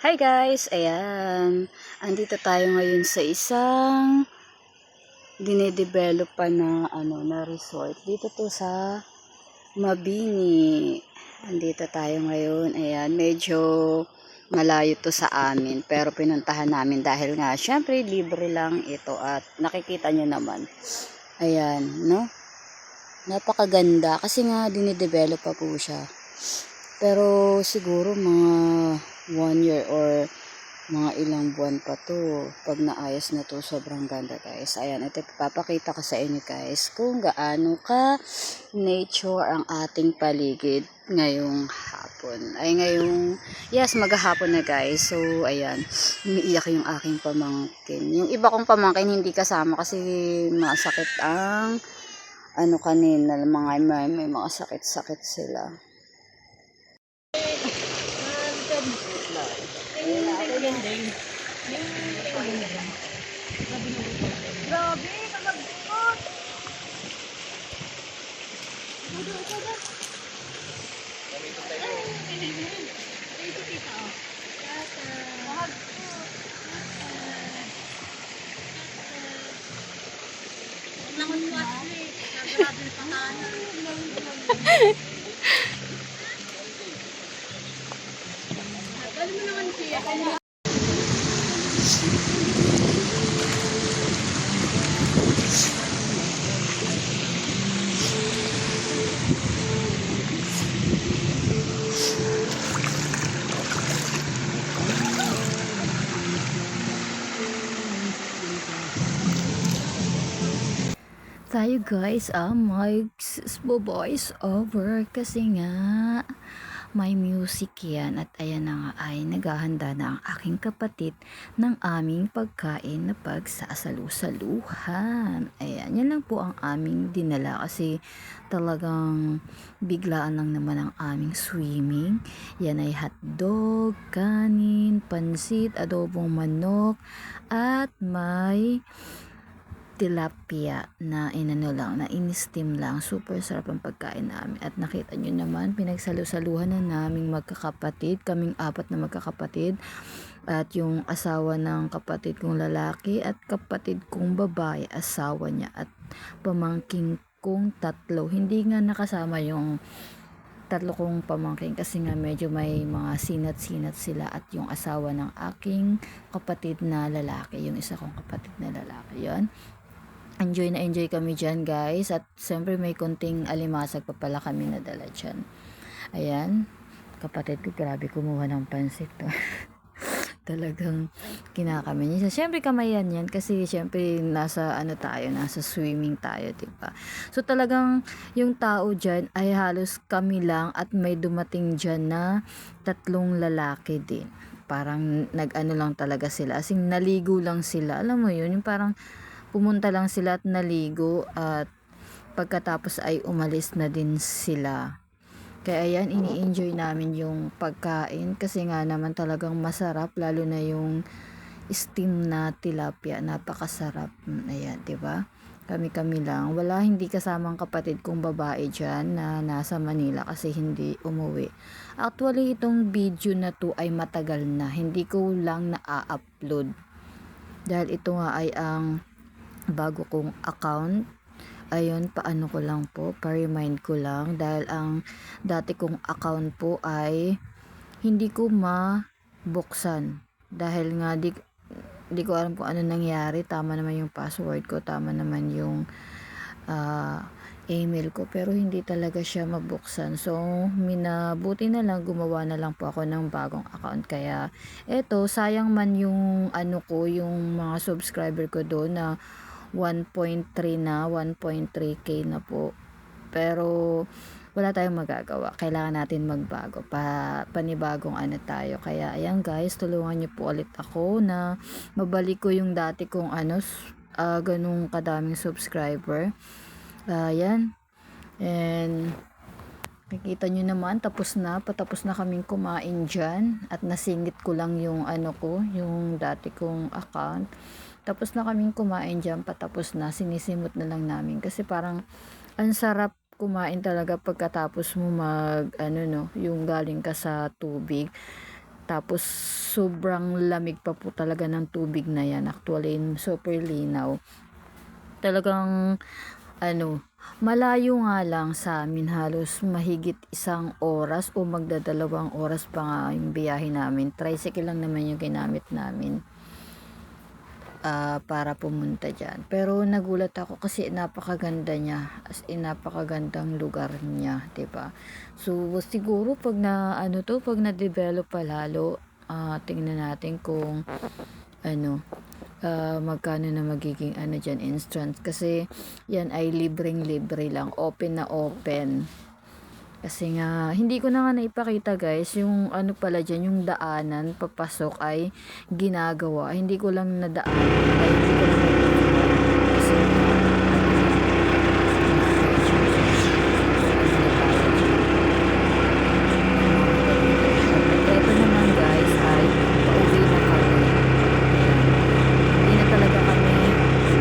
Hi guys! Ayan. Andito tayo ngayon sa isang dinedevelop pa na resort. Dito to sa Mabini. Andito tayo ngayon. Ayan. Medyo malayo to sa amin. Pero pinuntahan namin dahil nga syempre libre lang ito. At nakikita nyo naman. Ayan. No? Napakaganda. Kasi nga dinedevelop pa po siya. Pero siguro mga 1 year or mga ilang buwan pa to pag naayos na to. Sobrang ganda guys. Ayan, ito papakita ko sa inyo guys kung gaano ka nature ang ating paligid ngayong hapon. Ay ngayong, yes, maghahapon na guys. So ayan, umiiyak yung aking pamangkin. Yung iba kong pamangkin hindi kasama kasi masakit ang kanina, may mga sakit-sakit sila. Grabe, kalagkot. Tayo guys, mag-voice over kasi nga may music yan. At ayan na nga ay naghahanda na ang aking kapatid ng aming pagkain na pagsasalu-saluhan. Ayan, yan lang po ang aming dinala kasi talagang biglaan lang naman ang aming swimming. Yan ay hotdog, kanin, pansit, adobong manok, at may tilapia na lang, na in-steam lang. Super sarap ang pagkain namin. At nakita nyo naman, pinagsalu-saluhan na naming magkakapatid. Kaming 4 na magkakapatid. At yung asawa ng kapatid kong lalaki at kapatid kong babae, asawa niya. At pamangking kong 3. Hindi nga nakasama yung 3 kong pamangkin kasi nga medyo may mga sinat-sinat sila. At yung asawa ng aking kapatid na lalaki, yung isa kong kapatid na lalaki, yun. Enjoy na enjoy kami dyan guys. At siyempre may konting alimasag pa pala kami nadala dyan. Ayan, kapatid ko grabe kumuha ng pansit to. Talagang kinakami niya. Siyempre kamayan yan kasi siyempre nasa nasa swimming tayo, diba? So talagang yung tao dyan ay halos kami lang at may dumating dyan na 3 lalaki din. Parang lang talaga sila. As in, naligo lang sila. Alam mo yun, yung parang pumunta lang sila at naligo at pagkatapos ay umalis na din sila. Kaya ayan, ini-enjoy namin yung pagkain kasi nga naman talagang masarap, lalo na yung steam na tilapia, napakasarap. Ayan, 'di ba? Kami lang. Wala, hindi kasamang kapatid kong babae dyan na nasa Manila kasi hindi umuwi. Actually, itong video na to ay matagal na. Hindi ko lang na-upload. Dahil ito nga ay ang bago kong account. Ayun, paano ko lang po, pa-remind ko lang dahil ang dati kong account po ay hindi ko mabuksan dahil nga di ko alam kung ano nangyari. Tama naman yung password ko, tama naman yung email ko, pero hindi talaga siya mabuksan. So minabuti na lang, gumawa na lang po ako ng bagong account. Kaya eto, sayang man yung yung mga subscriber ko doon na 1.3 na, 1.3k na po. Pero wala tayong magagawa. Kailangan natin magbago. Panibagong tayo. Kaya ayan guys, tulungan niyo po ulit ako na mabalik ko yung dati kong ganung kadaming subscriber. Ayan. And nakikita nyo naman, patapos na kaming kumain dyan. At nasingit ko lang yung yung dati kong account. Tapos na kaming kumain dyan, patapos na, sinisimot na lang namin. Kasi parang, ang sarap kumain talaga pagkatapos mo yung galing ka sa tubig. Tapos, sobrang lamig pa po talaga ng tubig na yan. Actually, super linaw. Talagang ano, malayo nga lang sa amin, halos mahigit 1 oras o magdadalawang oras pa nga yung biyahe namin. Tricycle lang naman yung ginamit namin para pumunta dyan. Pero nagulat ako kasi napakaganda niya. As in, napakagandang lugar niya, 'di ba? So, siguro pag pag na-develop pa lalo, tingnan natin kung ano, magkano na magiging diyan entrance, kasi yan ay libreng-libre lang, open na open. Kasi nga hindi ko na nga naipakita guys, yung pala diyan, yung daanan papasok ay ginagawa. Hindi ko lang nadaanan, ay hindi ko lang na kasi eto naman guys ay pauwi na kami. Hindi na talaga kami,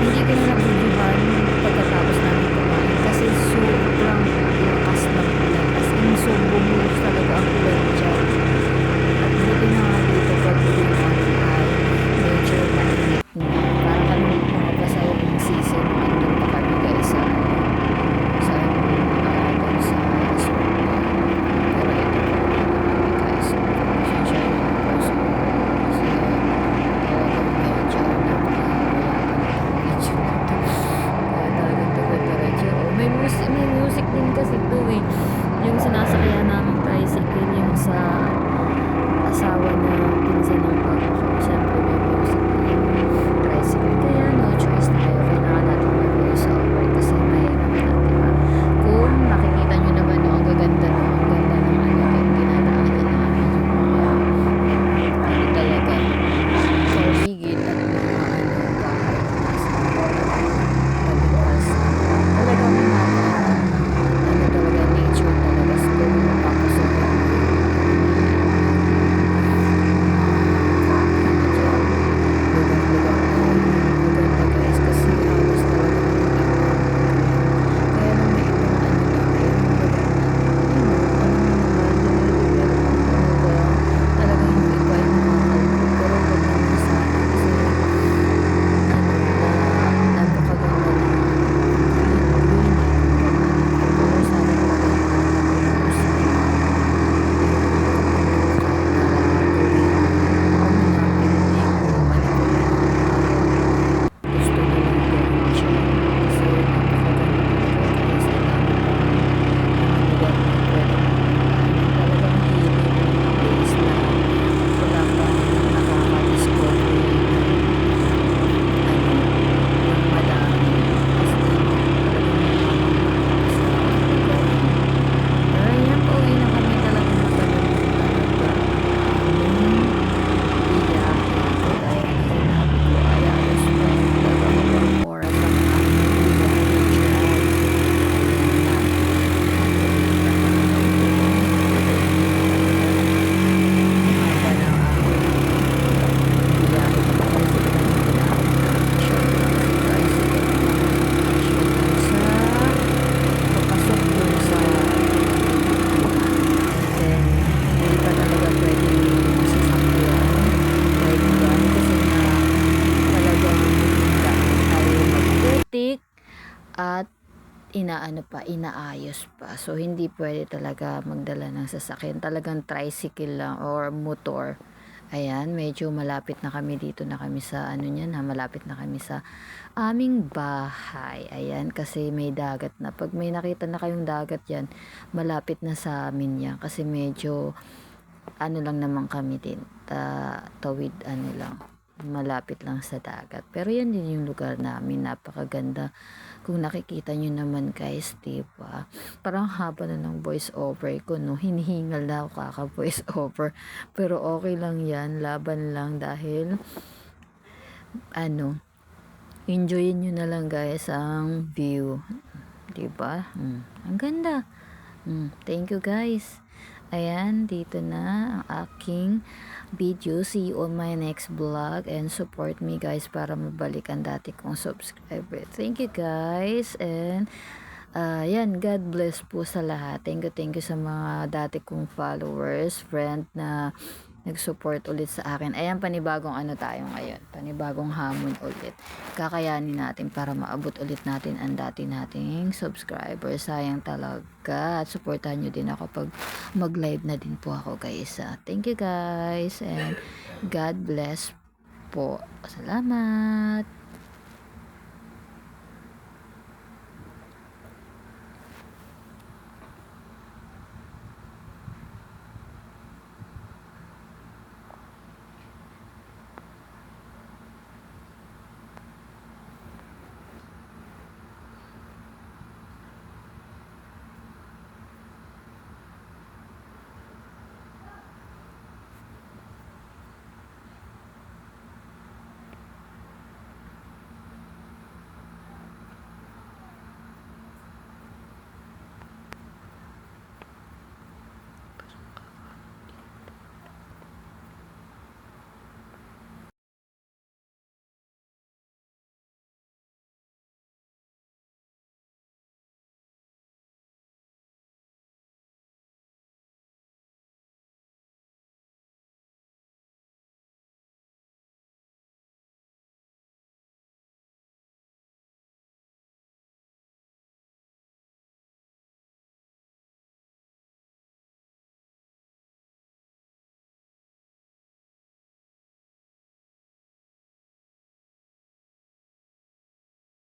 hindi ko na nabidyuhan pagkatapos namin kumain kasi sobrang lakas ng ulan. As in, so bumulos talaga ang ulan dyan. At buti na nga dito pag uwi namin ay medyo mainit na. Para kami pumapasa yung season, andun pa kami guys sa doon sa resort. Pero ito po guys, so pasensya yun po. So, kasi talagang medyo napakayapan ng video na to. Kaya talagang diretso. May music din kasi to eh. Yung sinasakyan namin tricycle, yung sa asawa na pinsan ng papa ko. Siyempre may music din yung tricycle. Kaya no choice tayo. Kailangan natin mag-voice over kasi mahirap na, diba? Kung nakikita nyo naman, no, ang gaganda, no, ang ganda ng din dinadaanan namin yung mga talaga paligid at mga bahay na nasa palupas. Talagang talaga nature talaga sa papasok lugar-lugar na maganda guys, kasi halos talaga kaya nung may ibang talagang yung iba yung makakalbo, pero wag naman sana kasi napakaganda ng green, pero sana talaga gusto nilang gawin siya kasi napakaganda talaga guys. Ang dami pang lugar na pwede talagang healing place na wala pang nakaka-discover ng madami. As in, talagang namamangha sa lugar na. Pero ayan, pauwi na kami. Talagang matagal talaga biyahe ko dahil sinabi ko ay alas 2 oras ang aming biyahe dyan. Haba ng aming biyahe ko kasi ginamit namin tricycle sa papasok dun sa then hindi pa talaga pwede yung sasakyan kahit yan kasi nga talagang tayo magputik at inaayos pa. So hindi pwede talaga magdala ng sasakyan, talagang tricycle lang or motor. Ayan, medyo malapit na kami, dito na kami sa malapit na kami sa aming bahay. Ayan, kasi may dagat na. Pag may nakita na kayong dagat yan, malapit na sa amin yan. Kasi medyo lang naman kami din. Tawid lang. Malapit lang sa dagat. Pero yan din yung lugar namin. Napakaganda. Kung nakikita nyo naman guys, diba? Parang haba na ng voice over ko, no? Hinihingal na ako kaka-voice over. Pero okay lang yan. Laban lang dahil enjoyin nyo na lang guys ang view. Diba? Ang ganda. Thank you guys. Ayan, dito na ang aking video. See you on my next vlog and support me guys para mabalik ang dati kong subscriber. Thank you guys, and yan, God bless po sa lahat. Thank you sa mga dati kong followers, friend na nag-support ulit sa akin. Ayan, panibagong ano tayo ngayon, panibagong hamon ulit. Kakayanin natin para maabot ulit natin ang dati nating subscriber. Sayang talaga. At supportahan nyo din ako pag mag-live na din po ako, guys. Thank you, guys, and God bless po. Salamat.